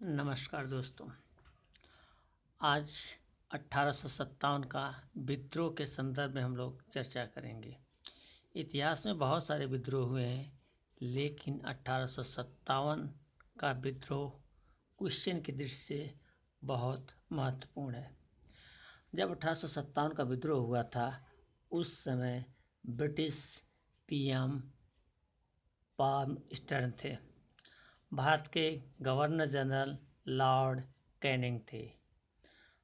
नमस्कार दोस्तों। आज 1857 का विद्रोह के संदर्भ में हम लोग चर्चा करेंगे। इतिहास में बहुत सारे विद्रोह हुए हैं, लेकिन 1857 का विद्रोह क्वेश्चन की दृष्टि से बहुत महत्वपूर्ण है। जब 1857 का विद्रोह हुआ था, उस समय ब्रिटिश पीएम पाल्म स्टर्न थे। भारत के गवर्नर जनरल लॉर्ड कैनिंग थे।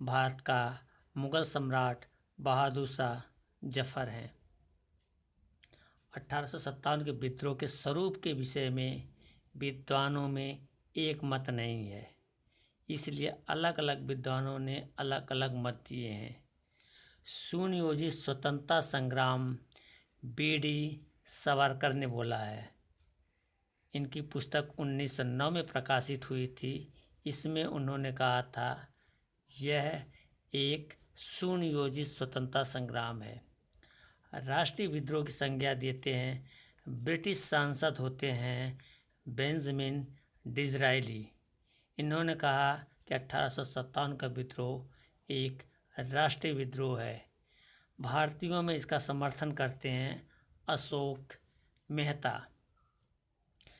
भारत का मुगल सम्राट बहादुर शाह जफर हैं। 1857 के विद्रोह के स्वरूप के विषय में विद्वानों में एक मत नहीं है, इसलिए अलग अलग विद्वानों ने अलग अलग मत दिए हैं। सुनियोजित स्वतंत्रता संग्राम बीडी सावरकर ने बोला है। इनकी पुस्तक 1909 में प्रकाशित हुई थी। इसमें उन्होंने कहा था, यह एक सुनियोजित स्वतंत्रता संग्राम है। राष्ट्रीय विद्रोह की संज्ञा देते हैं ब्रिटिश सांसद होते हैं बेंजामिन डिज़रायली। इन्होंने कहा कि 1857 का विद्रोह एक राष्ट्रीय विद्रोह है। भारतीयों में इसका समर्थन करते हैं अशोक मेहता।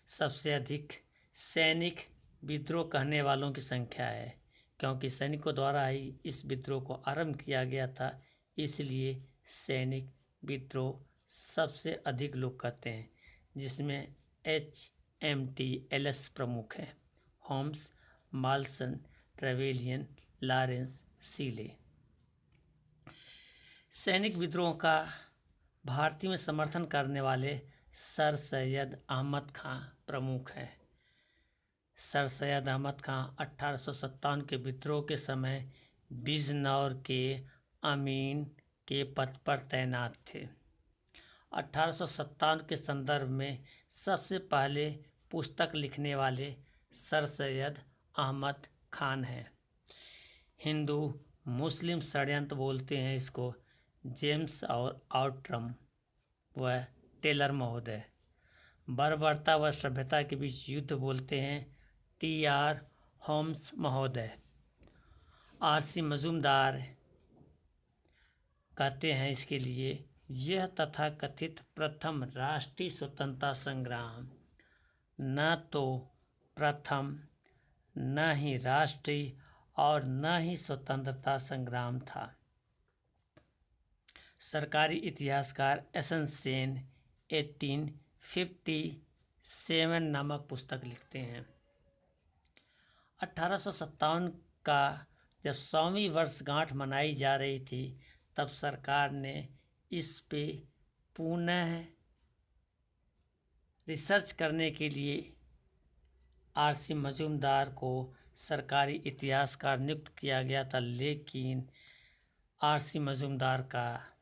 सबसे अधिक सैनिक विद्रोह कहने वालों की संख्या है, क्योंकि सैनिकों द्वारा ही इस विद्रोह को आरंभ किया गया था, इसलिए सैनिक विद्रोह सबसे अधिक लोग कहते हैं, जिसमें HMT एलिस प्रमुख हैं। Holmes, Malleson, Trevelyan, Lawrence, Seeley. सैनिक विद्रोह का भारतीय में समर्थन करने वाले सर सैयद अहमद खां प्रमुख हैं। सर सैयद अहमद खां 1857 के विद्रोह के समय बिजनौर के अमीन के पद पर तैनात थे। 1857 के संदर्भ में सबसे पहले पुस्तक लिखने वाले सर सैयद अहमद खान हैं। हिंदू मुस्लिम षड्यंत्र बोलते हैं इसको जेम्स और आउट्रम व टेलर महोदय। बर्बरता व सभ्यता के बीच युद्ध बोलते हैं TR होम्स महोदय। RC मजूमदार कहते हैं इसके लिए, यह तथाकथित प्रथम राष्ट्रीय स्वतंत्रता संग्राम न तो प्रथम, न ही राष्ट्रीय और न ही स्वतंत्रता संग्राम था। सरकारी इतिहासकार एसन सेन 1857 नामक पुस्तक लिखते हैं। 1857 का जब 100वीं वर्षगांठ मनाई जा रही थी, तब सरकार ने इस पे पुनः रिसर्च करने के लिए RC मजूमदार को सरकारी इतिहासकार नियुक्त किया गया था, लेकिन RC मजूमदार का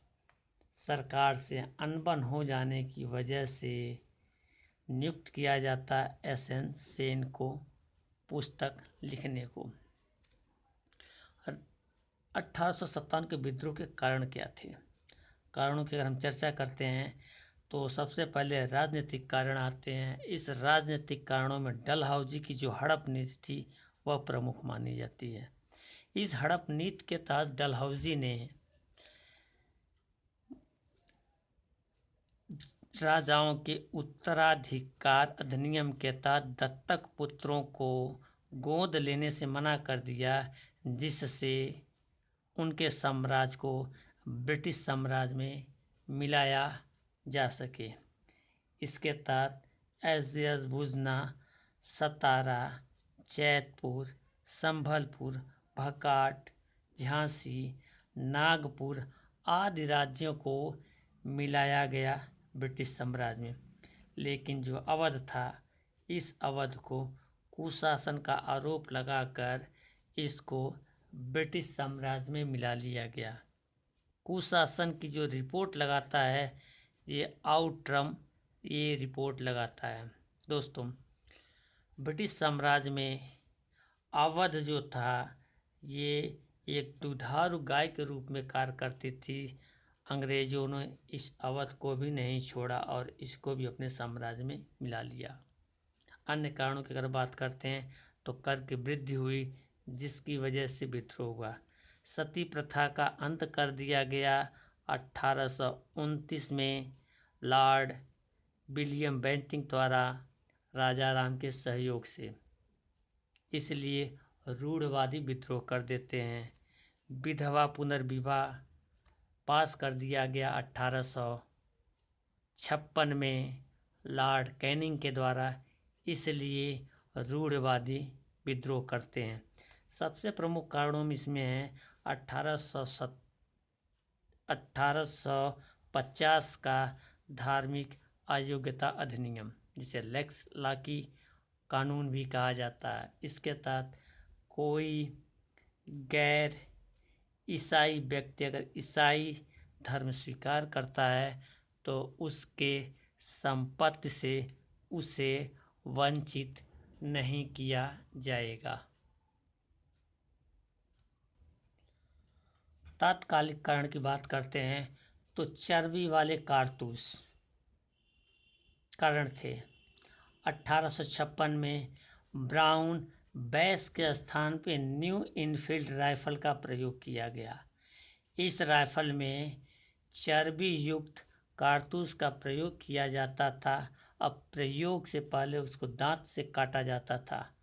सरकार से अनबन हो जाने की वजह से नियुक्त किया जाता एसन सेन को पुस्तक लिखने को। 1857 के विद्रोह के कारण क्या थे? कारणों की अगर हम चर्चा करते हैं तो सबसे पहले राजनीतिक कारण आते हैं। इस राजनीतिक कारणों में डलहौजी की जो हड़प नीति थी वह प्रमुख मानी जाती है। इस हड़प नीति के तहत डलहौजी ने राजाओं के उत्तराधिकार अधिनियम के तहत दत्तक पुत्रों को गोद लेने से मना कर दिया, जिससे उनके साम्राज्य को ब्रिटिश साम्राज्य में मिलाया जा सके। इसके तहत एजियस भुजना, सतारा, जैतपुर, संभलपुर, भकाट, झांसी, नागपुर आदि राज्यों को मिलाया गया ब्रिटिश साम्राज्य में। लेकिन जो अवध था, इस अवध को कुशासन का आरोप लगाकर इसको ब्रिटिश साम्राज्य में मिला लिया गया। कुशासन की जो रिपोर्ट लगाता है, ये आउट्रम ये रिपोर्ट लगाता है। दोस्तों, ब्रिटिश साम्राज्य में अवध जो था, ये एक दुधारू गाय के रूप में कार्य करती थी। अंग्रेजों ने इस अवध को भी नहीं छोड़ा और इसको भी अपने साम्राज्य में मिला लिया। अन्य कारणों की अगर बात करते हैं तो कर की वृद्धि हुई, जिसकी वजह से विद्रोह हुआ। सती प्रथा का अंत कर दिया गया 1829 में लॉर्ड विलियम बेंटिंक द्वारा राजा राम के सहयोग से। इसलिए रूढ़वादी विद्रोह कर देते हैं। विधवा पुनर्विवाह पास कर दिया गया 1856 में लॉर्ड कैनिंग के द्वारा। इसलिए रूढ़वादी विद्रोह करते हैं। सबसे प्रमुख कारणों में इसमें है 1850 का धार्मिक अयोग्यता अधिनियम, जिसे लेक्स लाकी कानून भी कहा जाता है। इसके तहत कोई गैर ईसाई व्यक्ति अगर ईसाई धर्म स्वीकार करता है तो उसके संपत्ति से उसे वंचित नहीं किया जाएगा। तात्कालिककरण की बात करते हैं तो चर्बी वाले कारतूस कारण थे। 1856 में ब्राउन बैस के स्थान पे न्यू इनफील्ड राइफल का प्रयोग किया गया। इस राइफल में चर्बी युक्त कारतूस का प्रयोग किया जाता था। अब प्रयोग से पहले उसको दांत से काटा जाता था।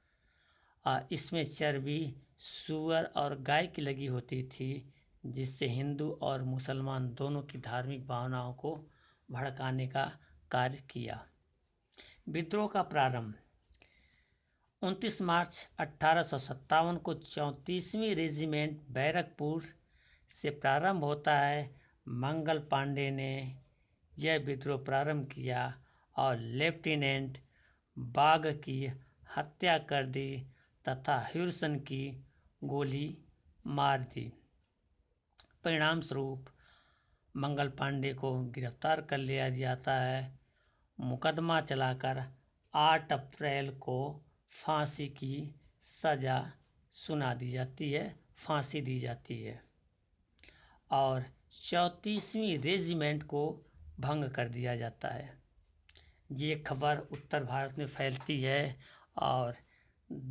इसमें चर्बी सूअर और गाय की लगी होती थी, जिससे हिंदू और मुसलमान दोनों की धार्मिक भावनाओं को भड़काने का कार्य किया। विद्रोह का प्रारंभ 29 मार्च 1857 को 34वीं रेजिमेंट बैरकपुर से प्रारंभ होता है। मंगल पांडे ने यह विद्रोह प्रारंभ किया और लेफ्टिनेंट बाग की हत्या कर दी तथा ह्यूरसन की गोली मार दी। परिणाम स्वरूप मंगल पांडे को गिरफ्तार कर लिया जाता है। मुकदमा चलाकर 8 अप्रैल को फांसी की सजा सुना दी जाती है, फांसी दी जाती है और 34वीं रेजिमेंट को भंग कर दिया जाता है। ये खबर उत्तर भारत में फैलती है और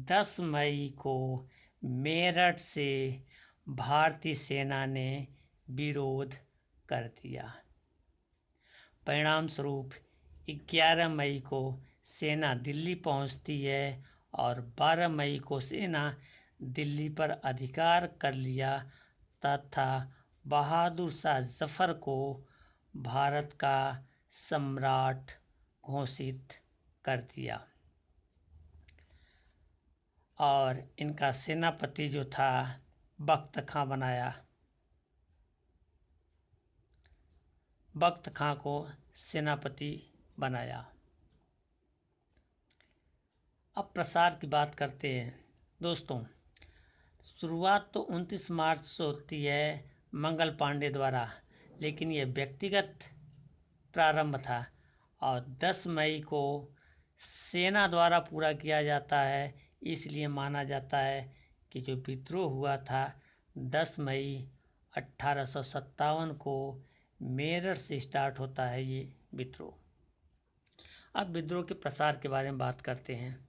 10 मई को मेरठ से भारतीय सेना ने विरोध कर दिया। परिणाम स्वरूप 11 मई को सेना दिल्ली पहुंचती है और 12 मई को सेना दिल्ली पर अधिकार कर लिया तथा बहादुर शाह जफर को भारत का सम्राट घोषित कर दिया और इनका सेनापति जो था बख्त खां बनाया। बख्त खां को सेनापति बनाया। अब प्रसार की बात करते हैं दोस्तों। शुरुआत तो 29 मार्च से होती है मंगल पांडे द्वारा, लेकिन यह व्यक्तिगत प्रारंभ था और 10 मई को सेना द्वारा पूरा किया जाता है। इसलिए माना जाता है कि जो विद्रोह हुआ था 10 मई 1857 को मेरठ से स्टार्ट होता है ये विद्रोह। अब विद्रोह के प्रसार के बारे में बात करते हैं।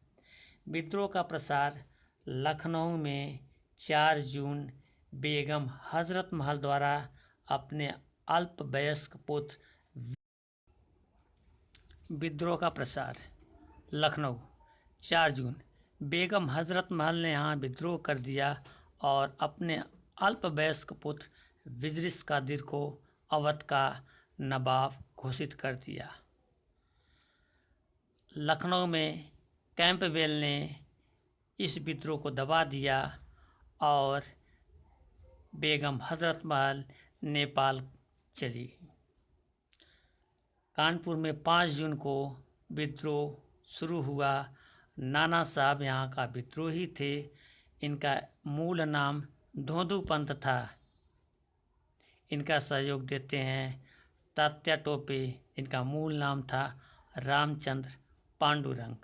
विद्रोह का प्रसार लखनऊ में 4 जून बेगम हजरत महल द्वारा अपने अल्पवयस्क पुत्र। विद्रोह का प्रसार लखनऊ 4 जून बेगम हजरत महल ने यहाँ विद्रोह कर दिया और अपने अल्पवयस्क पुत्र विजरिस कादिर को अवध का नवाब घोषित कर दिया। लखनऊ में कैंपबेल ने इस विद्रोह को दबा दिया और बेगम हजरत महल नेपाल चली गई। कानपुर में 5 जून को विद्रोह शुरू हुआ। नाना साहब यहाँ का विद्रोही थे। इनका मूल नाम धोंधू पंत था। इनका सहयोग देते हैं तात्या टोपे। इनका मूल नाम था रामचंद्र पांडुरंग।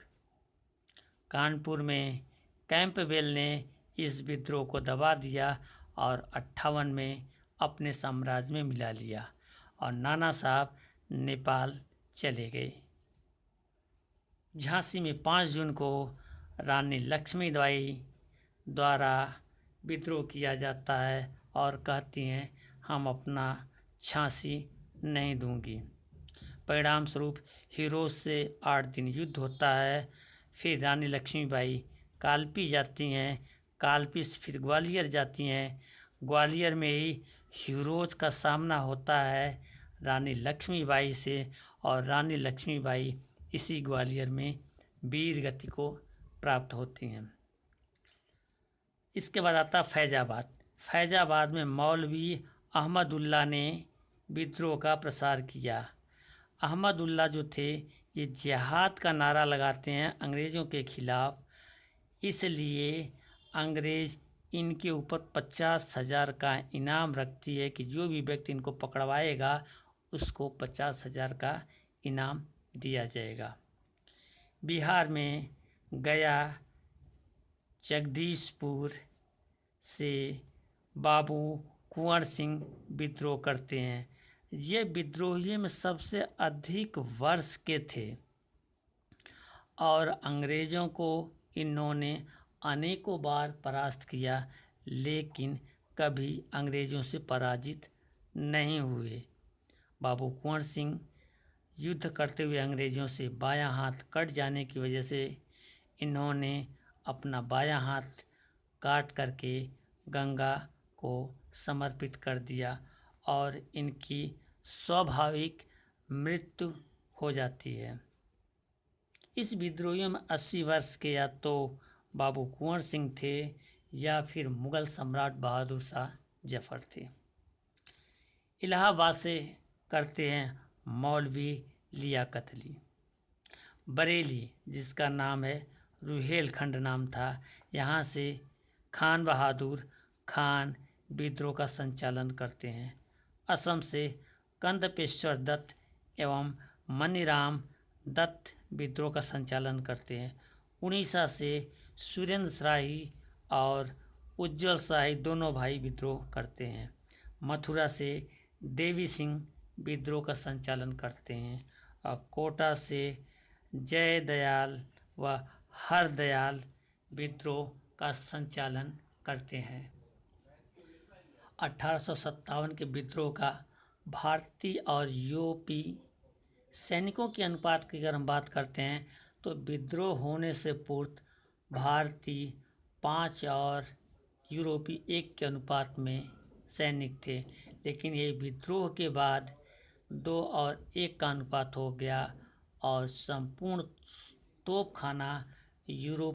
कानपुर में कैंपबेल ने इस विद्रोह को दबा दिया और 58 में अपने साम्राज्य में मिला लिया और नाना साहब नेपाल चले गए। झांसी में 5 जून को रानी लक्ष्मीबाई द्वारा विद्रोह किया जाता है और कहती हैं हम अपना झांसी नहीं दूंगी। परिणाम स्वरूप हिरोज से 8 दिन युद्ध होता है। फिर रानी लक्ष्मीबाई कालपी जाती हैं, कालपी से फिर ग्वालियर जाती हैं। ग्वालियर में ही हिरोज का सामना होता है रानी लक्ष्मीबाई से और रानी लक्ष्मीबाई इसी ग्वालियर में वीर गति को प्राप्त होती हैं। इसके बाद आता फैजाबाद। फैजाबाद में मौलवी अहमदुल्ला ने विद्रोह का प्रसार किया। अहमदुल्ला जो थे ये जिहाद का नारा लगाते हैं अंग्रेज़ों के खिलाफ, इसलिए अंग्रेज़ इनके ऊपर 50,000 का इनाम रखती है कि जो भी व्यक्ति इनको पकड़वाएगा उसको 50,000 का इनाम दिया जाएगा। बिहार में गया, जगदीशपुर से बाबू कुंवर सिंह विद्रोह करते हैं। ये विद्रोहियों में सबसे अधिक वर्ष के थे और अंग्रेज़ों को इन्होंने अनेकों बार परास्त किया, लेकिन कभी अंग्रेज़ों से पराजित नहीं हुए। बाबू कुंवर सिंह युद्ध करते हुए अंग्रेज़ों से बायां हाथ कट जाने की वजह से इन्होंने अपना बायां हाथ काट करके गंगा को समर्पित कर दिया और इनकी स्वाभाविक मृत्यु हो जाती है। इस विद्रोहियों में 80 वर्ष के या तो बाबू कुंवर सिंह थे या फिर मुगल सम्राट बहादुर शाह जफर थे। इलाहाबाद से करते हैं मौलवी लियाकत अली। बरेली, जिसका नाम है रुहेलखंड नाम था, यहाँ से खान बहादुर खान विद्रोह का संचालन करते हैं। असम से कंदपेश्वर दत्त एवं मनीराम दत्त विद्रोह का संचालन करते हैं। उड़ीसा से सुरेंद्र शाही और उज्जवल शाही दोनों भाई विद्रोह करते हैं। मथुरा से देवी सिंह विद्रोह का संचालन करते हैं और कोटा से जयदयाल व हरदयाल विद्रोह का संचालन करते हैं। 1857 के विद्रोह का भारतीय और यूरोपी सैनिकों के अनुपात की अगर हम बात करते हैं तो विद्रोह होने से पूर्व भारतीय 5 और यूरोपी 1 के अनुपात में सैनिक थे, लेकिन ये विद्रोह के बाद 2 और 1 का अनुपात हो गया और संपूर्ण तोपखाना यूरोप